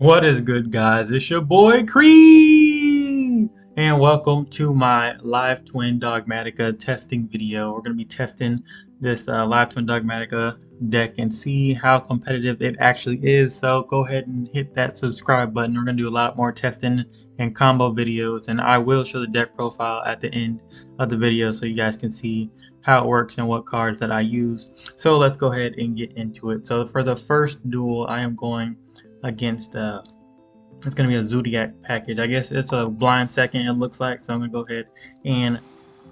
What is good, guys? It's your boy Creed, and welcome to my Live Twin Dogmatica testing video. We're going to be testing this Live Twin Dogmatica deck and see how competitive it actually is. So go ahead and hit that subscribe button. We're going to do a lot more testing and combo videos, and I will show the deck profile at the end of the video so you guys can see how it works and what cards that I use. So let's go ahead and get into it. So for the first duel, I am going against it's gonna be a Zodiac package. I guess it's a blind second, it looks like. So I'm gonna go ahead and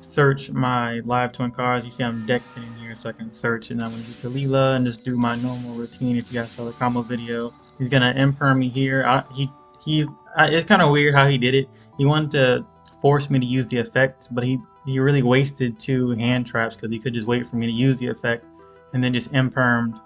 search my live twin cards. You see I'm decked in here, so I can search, and I'm gonna get to Leela and just do my normal routine. If you guys saw the combo video, he's gonna imperm me here. It's kind of weird how he did it. He wanted to force me to use the effect, but he really wasted two hand traps because he could just wait for me to use the effect and then just impermed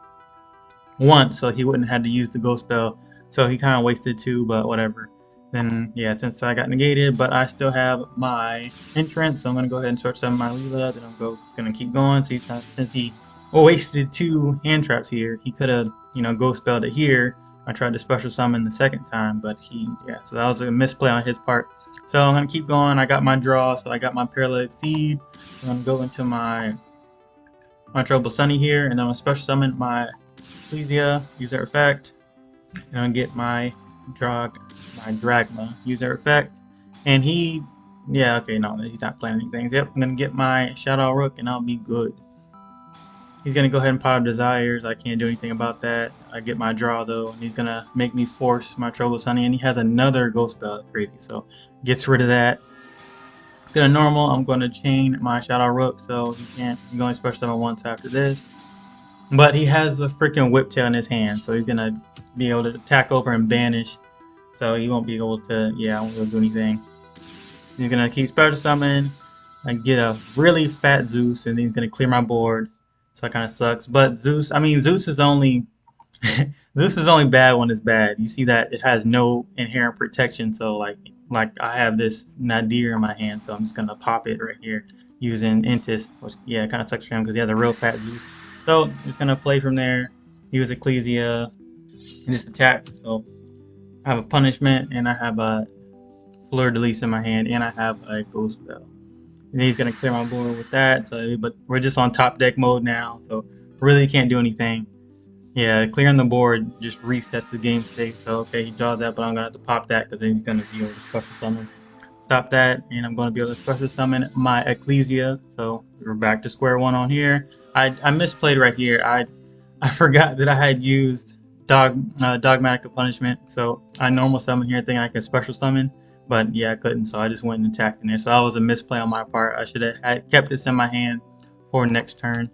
once, so he wouldn't have had to use the ghost spell. So he kind of wasted two, but whatever. Then yeah, since I got negated, but I still have my entrance, so I'm gonna go ahead and search some of my Leela. Then I'm gonna keep going. See, since he wasted two hand traps here, he could have ghost spelled it here. I tried to special summon the second time, but so that was a misplay on his part. So I'm gonna keep going. I got my draw, so I got my Paralytic Seed. I'm gonna go into my Trouble Sunny here, and then I'm gonna special summon my Ecclesia, use their effect, and I'll get my Dragma, use their effect, and no, he's not playing anything. Yep, I'm gonna get my Shadow Rook, and I'll be good. He's gonna go ahead and pile up Desires. I can't do anything about that. I get my draw though, and he's gonna make me force my Trouble Sunny, and he has another Ghost Spell. That's crazy. So gets rid of that. Gonna normal. I'm gonna chain my Shadow Rook, so he can't. He's only special summon once after this. But he has the freaking Whiptail in his hand, so he's gonna be able to attack over and banish. So he won't be able to, I won't be able to do anything. He's gonna keep special summon and get a really fat Zeus, and then he's gonna clear my board. So that kind of sucks. But Zeus is only Zeus is only bad when it's bad. You see that it has no inherent protection. So like I have this Nadir in my hand, so I'm just gonna pop it right here using Intis, which it kind of sucks for him because he has a real fat Zeus. So I'm just gonna play from there. Use Ecclesia and just attack. So I have a punishment, and I have a Fleur de Lis in my hand, and I have a Ghost Spell. And he's gonna clear my board with that. So, but we're just on top deck mode now, so really can't do anything. Yeah, clearing the board just resets the game state. So okay, he draws that, but I'm gonna have to pop that because then he's gonna be able to special summon. Stop that, and I'm gonna be able to special summon my Ecclesia. So we're back to square one on here. I misplayed right here. I forgot that I had used Dogmatic Punishment. So I normal summon here, thinking I can special summon, but I couldn't. So I just went and attacked in there. So that was a misplay on my part. I should have kept this in my hand for next turn.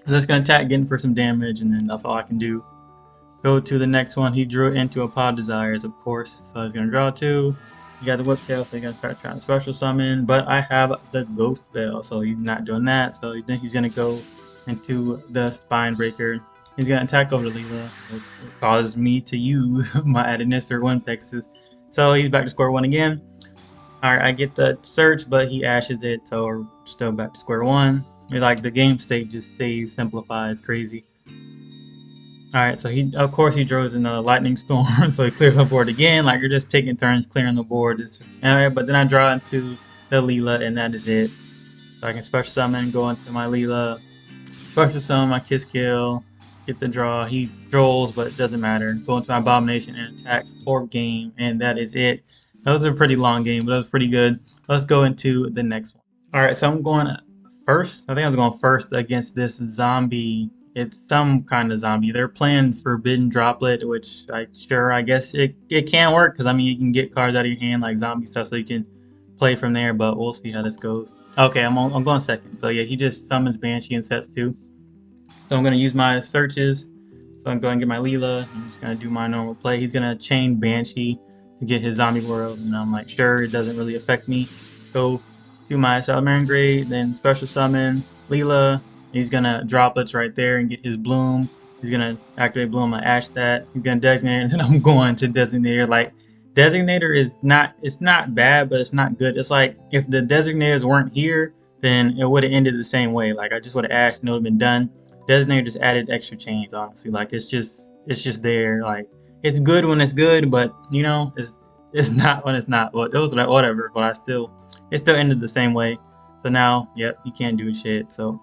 I'm just gonna attack again for some damage, and then that's all I can do. Go to the next one. He drew into a Pod Desires, of course. So he's gonna draw two. He got the Whiptail, so he's gonna start trying to special summon. But I have the Ghost Spell, so he's not doing that. So he's gonna go into the Spine Breaker. He's gonna attack over the Leela, which causes me to use my Adonister one Pegasus. So he's back to square one again. Alright, I get the search, but he ashes it, so we're still back to square one. Like the game state just stays simplified. It's crazy. Alright, so of course he draws another Lightning Storm, so he clears the board again. Like you're just taking turns clearing the board. Alright, but then I draw into the Leela, and that is it. So I can special summon, go into my Leela, special summon my Kiss Kill, get the draw. He drolls, but it doesn't matter. Go into my Abomination and attack for game, and that is it. That was a pretty long game, but that was pretty good. Let's go into the next one. Alright, so I'm going first. I think I was going first against this zombie. It's some kind of zombie. They're playing Forbidden Droplet, which I guess it can work, because I mean you can get cards out of your hand like zombie stuff, so you can play from there. But we'll see how this goes. Okay, I'm going second. So yeah, he just summons Banshee and sets two. So I'm gonna use my searches. So I'm going to get my Leela. I'm just gonna do my normal play. He's gonna chain Banshee to get his zombie world, and I'm like, sure, it doesn't really affect me. Go to my Salamaran Grade, then special summon Leela. He's gonna droplets right there and get his Bloom. He's gonna activate Bloom. I ash that. He's gonna designate, and then I'm going to Designator. Like Designator it's not bad, but it's not good. It's like if the Designators weren't here, then it would have ended the same way. Like I just would have ashed and it would have been done. Designator just added extra chains, honestly. Like it's just there. Like it's good when it's good, but you know, it's not when it's not. Well, it was like whatever, but it still ended the same way. So now, yep, you can't do shit. So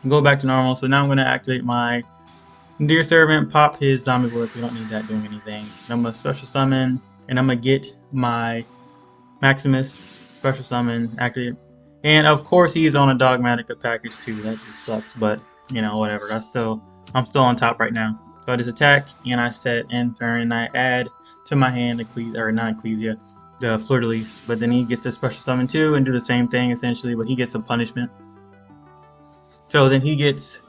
go back to normal. So now I'm gonna activate my Dear Servant, pop his zombie whip. We don't need that doing anything. And I'm gonna special summon, and I'm gonna get my Maximus special summon activate. And of course, he's on a Dogmatica package too. That just sucks, but you know, whatever. I'm still on top right now. So I just attack, and I set end turn, and I add to my hand Ecclesia, or not Ecclesia, the Fleur de Lis. But then he gets to special summon too, and do the same thing essentially, but he gets a punishment. So then he gets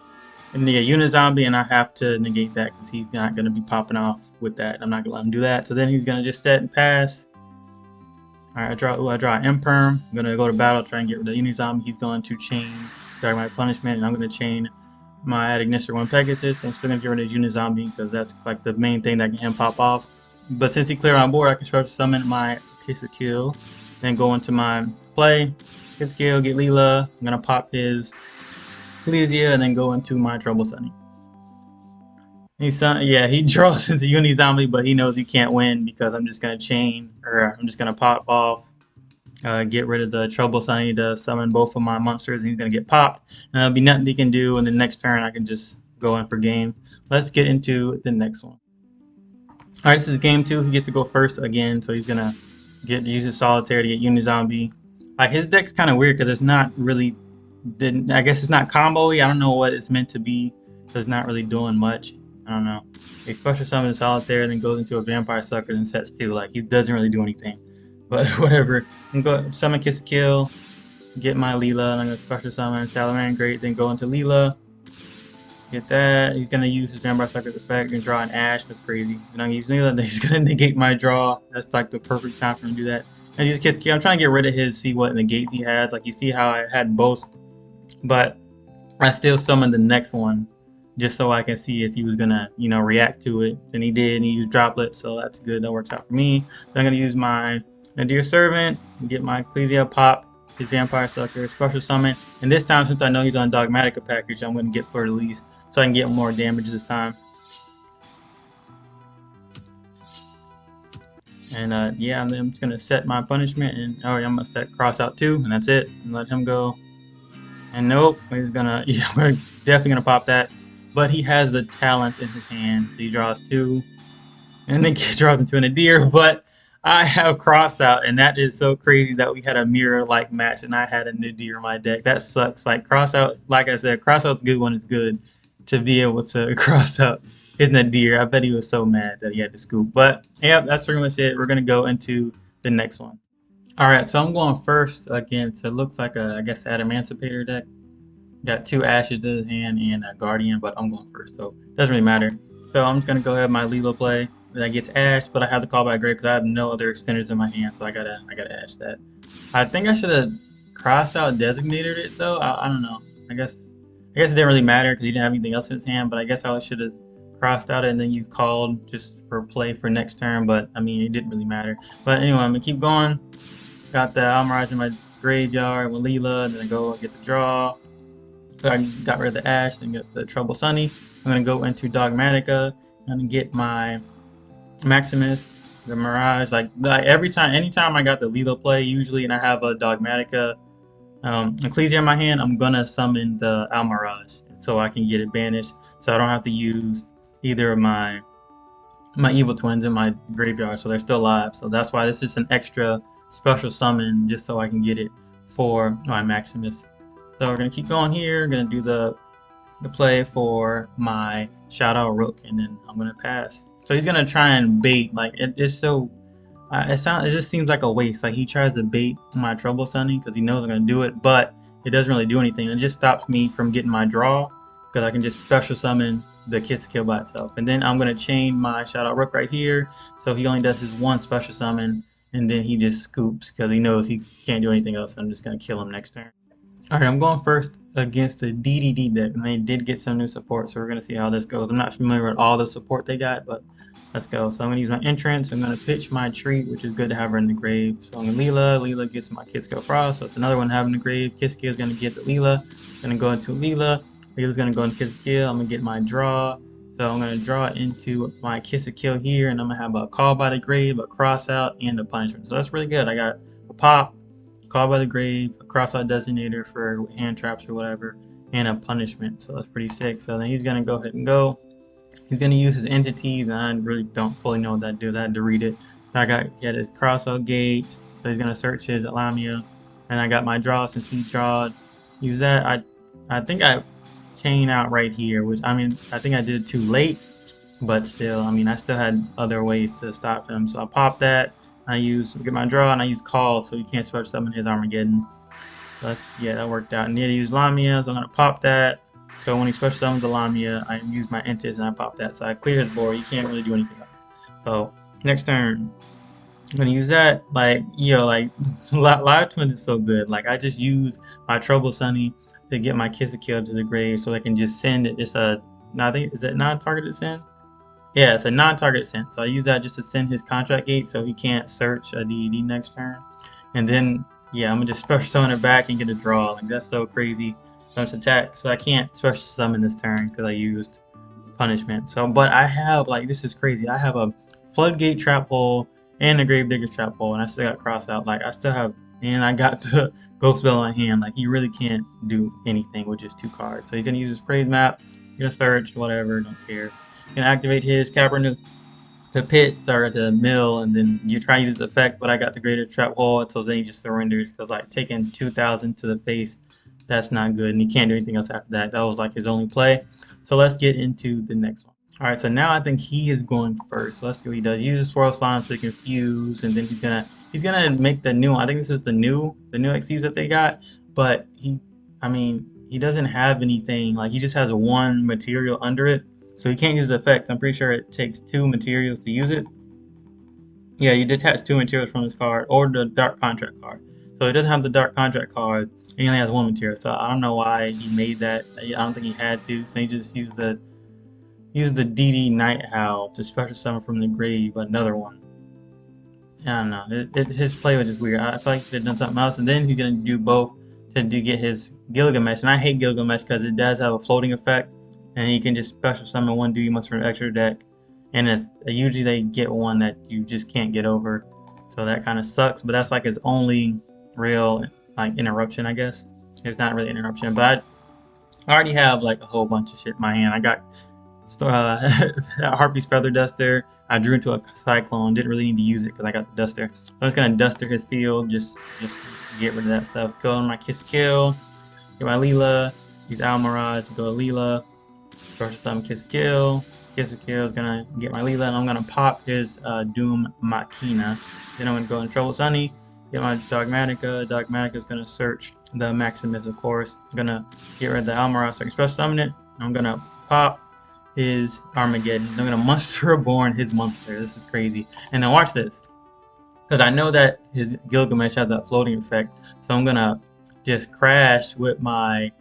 a unit zombie, and I have to negate that because he's not going to be popping off with that. I'm not going to let him do that. So then he's going to just set and pass. Alright, I draw an Imperm. I'm going to go to battle, try and get rid of the unit zombie. He's going to chain my punishment, and I'm going to chain my Ignister 1 Pegasus. I'm still going to get rid of the unit zombie because that's like the main thing that can him pop off. But since he cleared on board, I can special summon my Kiss of Kill, then go into my play, Kiss Kill, get Leela. I'm going to pop his Ecclesia, and then go into my Trouble Sunny. He draws into Uni Zombie, but he knows he can't win because I'm just gonna chain, or I'm just gonna pop off, get rid of the Trouble Sunny to summon both of my monsters, and he's gonna get popped. And there'll be nothing he can do, and the next turn I can just go in for game. Let's get into the next one. Alright, this is game 2. He gets to go first again, so he's gonna use his Solitaire to get Uni Zombie. His deck's kind of weird because it's not really, I guess it's not combo-y. I don't know what it's meant to be. So it's not really doing much. I don't know. He special summons Solitaire, then goes into a Vampire Sucker and sets 2. Like, he doesn't really do anything. But whatever. I'm going to summon Kiss Kill, get my Leela, and I'm going to special summon Salaman Great, then go into Leela. Get that. He's going to use his Vampire Sucker's effect and draw an Ash. That's crazy. And I'm using Leela, then he's going to negate my draw. That's like the perfect time for him to do that. And use Kiss Kill. I'm trying to get rid of his, see what negates he has. Like, you see how I had both, but I still summoned the next one just so I can see if he was gonna, react to it. And he did, and he used Droplet, so that's good. That works out for me. So I'm gonna use my Dear Servant, get my Ecclesia, pop his Vampire Sucker, special summon. And this time, since I know he's on Dogmatica package, I'm gonna get Fleur de Lis so I can get more damage this time. And yeah, I'm just gonna set my punishment, and I'm gonna set Cross out too, and that's it. And let him go. And nope, he's gonna, we're definitely gonna pop that. But he has the talent in his hand. So he draws 2, and then he draws into an Nadir. But I have Cross out, and that is so crazy that we had a mirror-like match, and I had a Nadir in my deck. That sucks. Like, Cross out, like I said, Cross out's good when it's good. To be able to cross out his Nadir, I bet he was so mad that he had to scoop. But yeah, that's pretty much it. We're gonna go into the next one. Alright, so I'm going first against, it looks like a, I guess, Adamantipator deck. Got 2 Ashes to his hand and a Guardian, but I'm going first, so it doesn't really matter. So I'm just going to go ahead with my Leela play. That gets Ash, but I have to call back Grave because I have no other extenders in my hand, so I gotta Ash that. I think I should have cross out designated it though. I don't know. I guess it didn't really matter because he didn't have anything else in his hand, but I guess I should have crossed out it and then you called just for play for next turn, but I mean it didn't really matter. But anyway, I'm gonna keep going. Got the Almirage in my graveyard with Leela, and then I go get the draw. I got rid of the Ash, then get the Trouble Sunny. I'm gonna go into Dogmatica and get my Maximus, the Mirage. Like anytime I got the Leela play usually, and I have a Dogmatica Ecclesia in my hand, I'm gonna summon the Almirage so I can get it banished, so I don't have to use either of my Evil Twins in my graveyard, so they're still alive. So that's why this is an extra special summon, just so I can get it for my Maximus. So we're gonna keep going here. Gonna do the play for my Shadow Rook, and then I'm gonna pass. So he's gonna try and bait. Like it's so, it just seems like a waste. Like he tries to bait my Trouble Sunny because he knows I'm gonna do it, but it doesn't really do anything. It just stops me from getting my draw because I can just special summon the Kiss Kill by itself. And then I'm gonna chain my Shadow Rook right here, so he only does his 1 special summon, and then he just scoops because he knows he can't do anything else. I'm just gonna kill him next turn. Alright, I'm going first against the DDD deck, and they did get some new support, so we're going to see how this goes. I'm not familiar with all the support they got, but let's go. So I'm going to use my entrance. I'm going to pitch my Treat, which is good to have her in the grave. So I'm going to Leela. Leela gets my Kiss Kill Frost, so it's another one having the grave. Kiss Kill is going to get the Leela. Going to go into Leela. Leela's going to go into Kiss Kill. I'm going to get my draw. So I'm going to draw it into my Kiss a Kill here, and I'm going to have a Call by the Grave, a Cross Out, and a Punishment. So that's really good. I got a Pop, Call by the Grave, a Cross Out Designator for hand traps or whatever, and a Punishment. So that's pretty sick. So then he's going to go ahead and go. He's going to use his entities, and I really don't fully know what that does. I had to read it. I got his Cross Out Gate, so he's going to search his Lamia. And I got my draw since he drawed. Use that. I think I chain out right here, which I mean I think I did it too late, but still, I mean I still had other ways to stop him. So I pop that. I get my draw, and I use Call, so you can't special summon his Armageddon. So yeah, that worked out. And then I use Lamia, so I'm gonna pop that. So when he special summons the Lamia, I use my Entis and I pop that. So I clear his board. You can't really do anything else. So next turn, I'm gonna use that. Like, like Live Twin is so good. Like I just use my Trouble Sunny to get my Kiss a Kill to the grave, so I can just send it. It's a, I think, is it non-targeted send? Yeah, it's a non-targeted send. So I use that just to send his Contract Gate, so he can't search a DED next turn. And then yeah, I'm gonna just special summon it back and get a draw. Like that's so crazy. So it's attack. So I can't special summon this turn because I used Punishment. So, but I have, like, this is crazy. I have a Floodgate Trap Hole and a Gravedigger's Trap Hole, and I still got Cross Out. Like, I still have, and I got the Ghost Spell in my hand. Like, you really can't do anything with just 2 cards. So you're gonna use his Praise Map, you're gonna search, whatever, don't care. You're gonna activate his Cavernu to pit or to mill, and then you try to use his effect, but I got the Greater Trap Hole, so then he just surrenders, because like taking 2,000 to the face, that's not good, and he can't do anything else after that. That was like his only play. So let's get into the next one. All right, so now I think he is going first. So let's see what he does. He uses Swirl Slime so he can fuse, and then he's gonna make the new one. I think this is the new XCs that they got, but I mean, he doesn't have anything. Like, he just has a 1 material under it, so he can't use effects. I'm pretty sure it takes 2 materials to use it. Yeah, you detach 2 materials from his card or the Dark Contract card. So he doesn't have the Dark Contract card. He only has 1 material. So I don't know why he made that. I don't think he had to. So he just used the DD Night Howl to special summon from the grave another one. I don't know. His play was just weird. I feel like he could have done something else. And then he's gonna do both to get his Gilgamesh. And I hate Gilgamesh because it does have a floating effect, and he can just special summon 1 DD monster from the extra deck. And usually they get one that you just can't get over, so that kind of sucks. But that's like his only real like interruption, I guess. It's not really interruption, but I already have like a whole bunch of shit in my hand. I got Harpy's Feather Duster. I drew into a Cyclone. Didn't really need to use it because I got the Duster. So I'm just gonna Duster his field, just get rid of that stuff. Go on my Kiss Kill, get my Leela. Use Almiraj to go to Leela. First time Kiss Kill. Kiss a Kill is gonna get my Leela, and I'm gonna pop his Doom Machina. Then I'm gonna go in Trouble Sunny, get my Dogmatica. Dogmatica is gonna search the Maximus, of course. I'm gonna get rid of the Almiraj so I can special summon it. I'm gonna pop his Armageddon. I'm gonna Monster Reborn his monster. This is crazy. And then watch this, because I know that his Gilgamesh has that floating effect. So I'm gonna just crash with my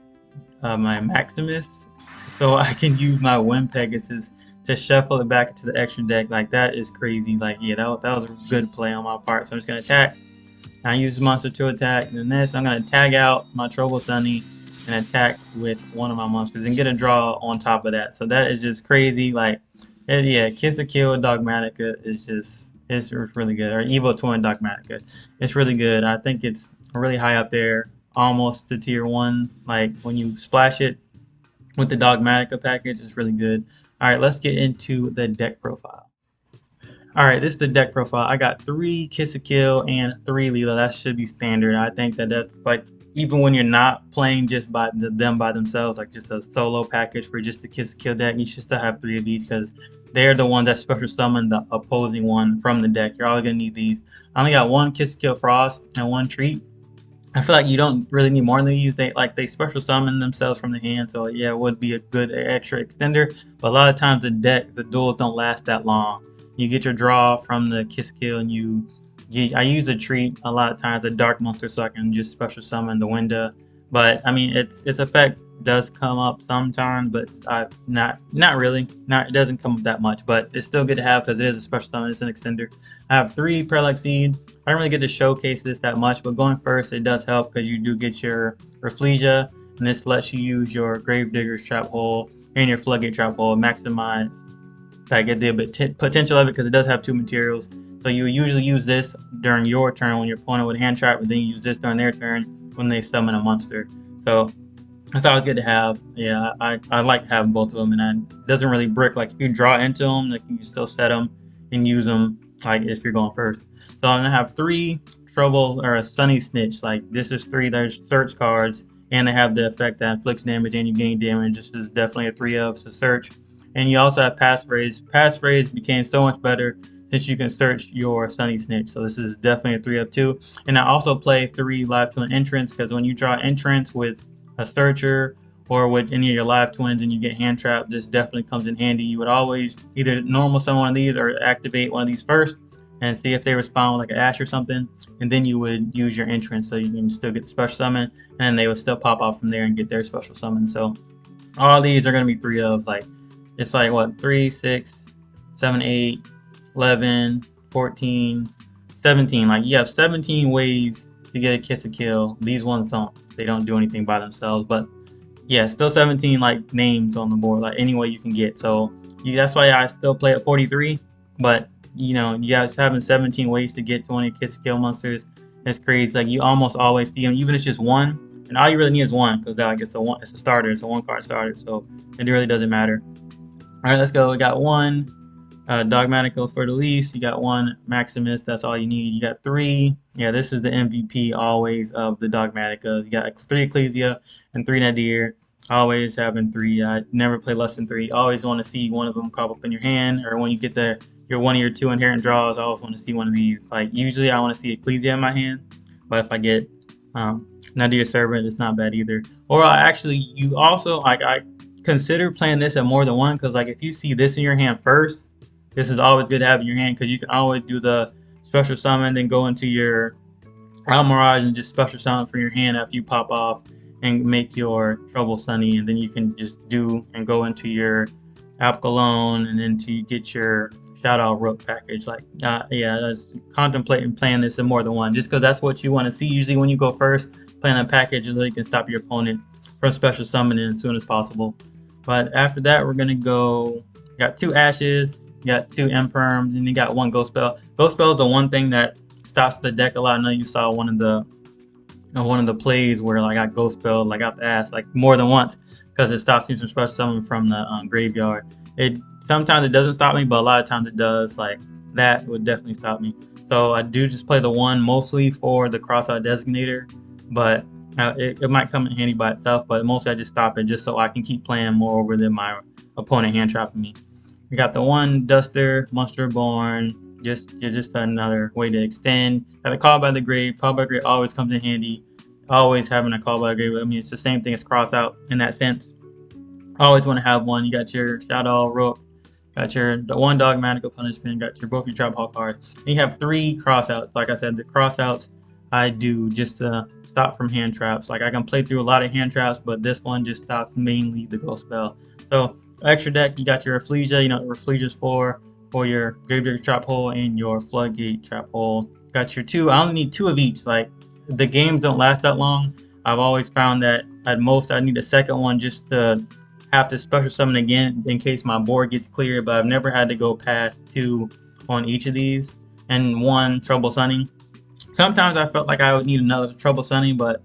my Maximus, so I can use my Wind Pegasus to shuffle it back into the extra deck. Like, that is crazy. Like, yeah, that was a good play on my part. So I'm just gonna attack. I use monster to attack, and then this, I'm gonna tag out my Trouble Sunny and attack with one of my monsters and get a draw on top of that. So that is just crazy. Like, yeah, Kiss a Kill Dogmatica is just, it's really good. Or Evo Twin Dogmatica, it's really good. I think it's really high up there, almost to tier 1. Like, when you splash it with the Dogmatica package, it's really good. All right, let's get into the deck profile. All right, this is the deck profile. I got 3 Kiss a Kill and 3 Leela. That should be standard. I think that's like, even when you're not playing just by them by themselves, like just a solo package for just the Kiss a Kill deck, you should still have 3 of these, because they're the ones that special summon the opposing one from the deck. You're always gonna need these. I only got 1 Kiss a Kill Frost and 1 Treat. I feel like you don't really need more than these. They special summon themselves from the hand, so yeah, it would be a good extra extender. But a lot of times the duels don't last that long. You get your draw from the Kiss Kill, and I use a Treat a lot of times, a Dark Monster, so I can just special summon the window. But I mean, its effect does come up sometimes, but not really. It doesn't come up that much, but it's still good to have because it is a special summon. It's an extender. I have 3 Parallax Seed. I don't really get to showcase this that much, but going first, it does help because you do get your Rafflesia, and this lets you use your Gravedigger's Trap Hole and your Floodgate Trap Hole. Maximize like the potential of it because it does have 2 materials. So you usually use this during your turn when your opponent would hand trap, but then you use this during their turn when they summon a monster. So that's always good to have. Yeah, I like having both of them, and it doesn't really brick. Like if you draw into them, like you can still set them and use them like if you're going first. So I'm gonna have 3 trouble or a Sunny Snitch. Like this is 3. There's search cards, and they have the effect that inflicts damage and you gain damage. This is definitely a 3 of, so search. And you also have passphrase. Passphrase became so much better since you can search your Sunny Snitch. So this is definitely a 3 of 2. And I also play 3 live twin entrance because when you draw entrance with a searcher or with any of your live twins and you get hand trapped, this definitely comes in handy. You would always either normal summon one of these or activate one of these first and see if they respond with like an Ash or something, and then you would use your entrance so you can still get the special summon, and then they would still pop off from there and get their special summon. So all these are going to be 3 of, like it's like what, 3, 6, 7, 8, 11, 14, 17. Like you have 17 ways to get a kiss a kill. These ones don't. They don't do anything by themselves, but yeah, still 17 like names on the board, like any way you can get. So that's why I still play at 43. But you know, you guys having 17 ways to get 20 kiss kill monsters, it's crazy. Like you almost always see them, even if it's just one, and all you really need is one because like it's a starter, it's a 1-card starter, so it really doesn't matter. All right, let's go. We got 1 Dogmatico for the least. You got 1 Maximus. That's all you need. You got 3. Yeah, this is the MVP always of the Dogmaticas. You got 3 Ecclesia and 3 Nadir. Always having 3. I never play less than 3. Always want to see one of them pop up in your hand, or when you get your one of your 2 inherent draws. I always want to see one of these. Like usually I want to see Ecclesia in my hand, but if I get Nadir Servant, it's not bad either. Or you also like I consider playing this at more than 1 because like if you see this in your hand first, this is always good to have in your hand because you can always do the special summon, then go into your Mirage and just special summon for your hand after you pop off and make your Trouble Sunny, and then you can just do and go into your Alkalone and then to get your Shout Out Rook package. Like yeah, that's contemplating playing this in more than 1 just because that's what you want to see. Usually when you go first, playing a package so you can stop your opponent from special summoning as soon as possible. But after that, we're gonna go. Got 2 Ashes, got 2 Imperms, and you got 1 Ghost Spell. Ghost Spell is the one thing that stops the deck a lot. I know you saw one of the plays where like I got Ghost Spell like out the ass like more than once because it stops me from special summoning from the graveyard. Sometimes it doesn't stop me, but a lot of times it does. Like that would definitely stop me. So I do just play the 1 mostly for the Crossout Designator, but it might come in handy by itself, but mostly I just stop it just so I can keep playing more over than my opponent hand trapping me. We got the 1 Duster, Monster Born, just another way to extend. Got a Call by the Grave. Call by the Grave always comes in handy. Always having a Call by the Grave. I mean, it's the same thing as Crossout in that sense. Always want to have 1. You got your Shadow Rook, got the 1 Dogmatical Punishment, got both your Trap Hall cards. And you have 3 Crossouts. Like I said, the Crossouts I do just to stop from hand traps. Like I can play through a lot of hand traps, but this one just stops mainly the Ghost Spell. So extra deck, you got your Rafflesia. You know what Rafflesia's for your Graveyard Trap Hole and your Floodgate Trap Hole. Got your 2. I only need 2 of each. Like the games don't last that long. I've always found that at most I need a second one just to have to special summon again in case my board gets clear. But I've never had to go past 2 on each of these and 1 Trouble Sunny. Sometimes I felt like I would need another Trouble Sunny, but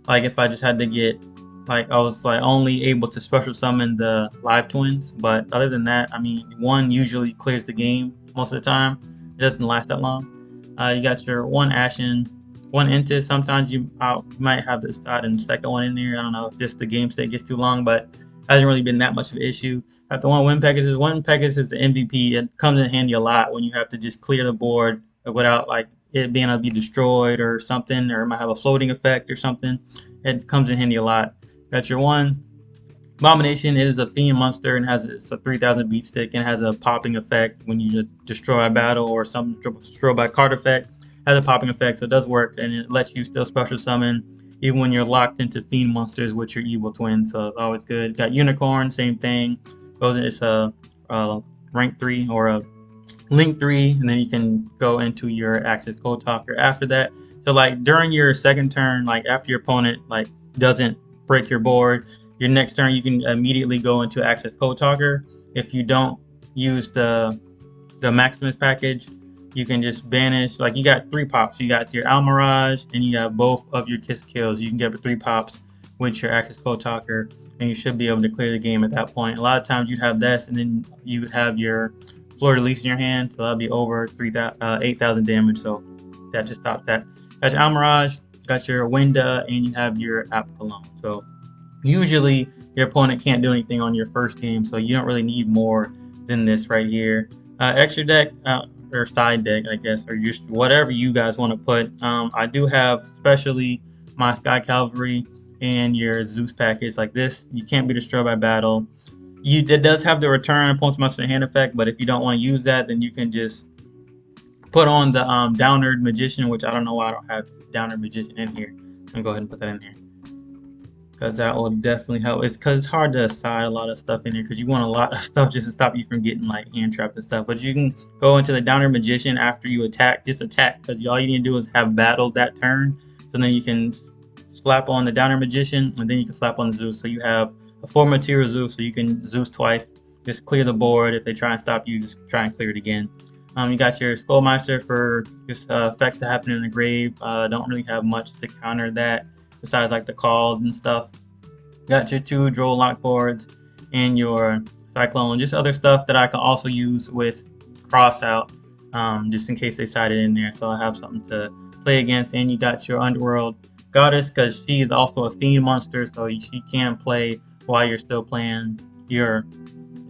like if I just had to get, like I was like only able to special summon the live twins. But other than that, I mean, 1 usually clears the game most of the time. It doesn't last that long. You got your 1 Ashen, 1 Intis. Sometimes you might have this and second one in there. I don't know if just the game state gets too long, but hasn't really been that much of an issue. Got the 1 Win Pegasus. 1 Pegasus is the MVP. It comes in handy a lot when you have to just clear the board without like it being able to be destroyed or something, or it might have a floating effect or something. It comes in handy a lot. Got your 1 Abomination. It is a fiend monster and it's a 3000 beat stick and has a popping effect when you destroy a battle or something destroyed by card effect. It has a popping effect, so it does work, and it lets you still special summon even when you're locked into fiend monsters with your evil twin. So it's always good. Got Unicorn, same thing. It's a rank 3 or a link 3, and then you can go into your Access Code Talker after that. So like during your second turn, like after your opponent like doesn't break your board, your next turn you can immediately go into Access Code Talker. If you don't use the Maximus package, you can just banish. Like, you got 3 pops. You got your Almirage and you have both of your Kiss kills. You can get 3 pops with your Access Code Talker, and you should be able to clear the game at that point. A lot of times you'd have this, and then you would have your Fleur de Lis in your hand, so that'll be over 8,000 damage. So that just stops that. Got your Almirage, got your Winda, and you have your App Cologne. So usually your opponent can't do anything on your first game, so you don't really need more than this right here. Extra deck, or side deck, I guess, or just whatever you guys want to put. I do have especially my Sky Cavalry and your Zeus package. Like this, you can't be destroyed by battle. It does have the return opponent's monster hand effect, but if you don't want to use that, then you can just put on the Downer Magician, which I don't know why I don't have Downer Magician in here. Let me go ahead and put that in here, because that will definitely help. It's because it's hard to assign a lot of stuff in here, because you want a lot of stuff just to stop you from getting like hand trapped and stuff. But you can go into the Downer Magician after you attack, just attack, because all you need to do is have battled that turn. So then you can slap on the Downer Magician, and then you can slap on the Zeus. So you have a 4 material Zeus, so you can Zeus twice. Just clear the board. If they try and stop you, just try and clear it again. You got your Skullmeister for just effects that happen in the grave. Don't really have much to counter that besides like the calls and stuff. Got your 2 Droll lock boards and your Cyclone, just other stuff that I can also use with cross out, just in case they side it in there, so I have something to play against. And you got your Underworld Goddess, because she is also a theme monster, so she can play while you're still playing your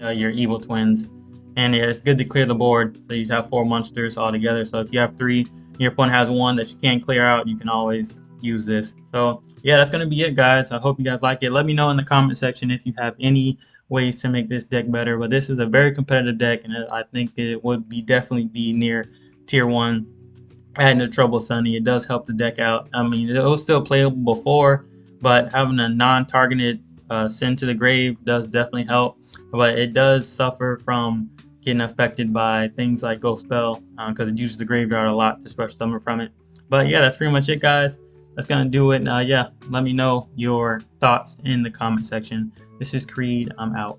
evil twins. And yeah, it's good to clear the board, so you have 4 monsters all together. So if you have 3, your opponent has 1 that you can't clear out, you can always use this. So yeah, that's gonna be it, guys. I hope you guys like it. Let me know in the comment section if you have any ways to make this deck better. But this is a very competitive deck, and I think it would definitely be near tier 1. I had no trouble Sunny. It does help the deck out. I mean, it was still playable before, but having a non-targeted send to the grave does definitely help. But it does suffer from getting affected by things like Ghost Spell, because it uses the graveyard a lot to special summon from it. But yeah, that's pretty much it, guys. That's gonna do it. Yeah, let me know your thoughts in the comment section. This is Creed. I'm out.